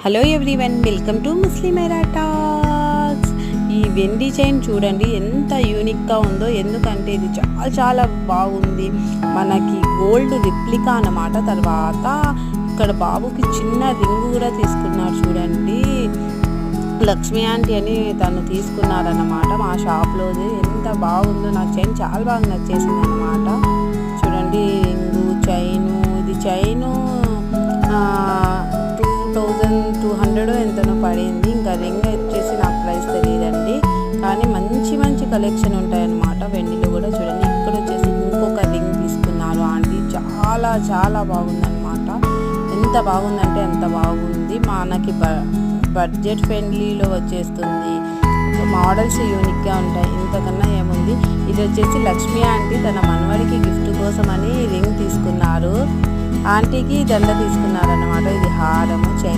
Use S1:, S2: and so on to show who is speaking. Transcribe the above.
S1: Hello everyone, welcome to Muslimaira talks. ఈ వెండి chain చూడండి ఎంత యూనిక్గా ఉందో. ఎందుకంటే ఇది చాలా చాలా బాగుంది. మనకి గోల్డ్ రిప్లికా అన్నమాట. తర్వాత ఇక్కడ బాబుకి చిన్న రింగు కూడా తీసుకున్నారు చూడండి. లక్ష్మీ ఆంటీ అని తను తీసుకున్నారన్నమాట మా షాప్లోది. ఎంత బాగుందో, నాకు చైన్ చాలా బాగా నచ్చేసింది అన్నమాట. చూడండి రింగు చైను, ఇది చైను 2200 ఎంతనో పడింది. ఇంకా రింగ్ వచ్చేసి నాకు ప్రైస్ తెలియదండి, కానీ మంచి మంచి కలెక్షన్ ఉంటాయన్నమాట వెండిలో కూడా. చూడండి ఇక్కడ వచ్చేసి ఇంకొక రింగ్ తీసుకున్నారు ఆంటీ. చాలా చాలా బాగుందన్నమాట. ఎంత బాగుందంటే ఎంత బాగుంది. మనకి బడ్జెట్ ఫ్రెండ్లీలో వచ్చేస్తుంది. మోడల్స్ యూనిక్గా ఉంటాయి, ఇంతకన్నా ఏముంది. ఇది వచ్చేసి లక్ష్మీ ఆంటీ తన మనవడికి గిఫ్ట్ కోసం అని రింగ్ తీసుకున్నారు. ఆంటీకి దండ తీసుకున్నారన్నమాట. ఇది హారము చైన్.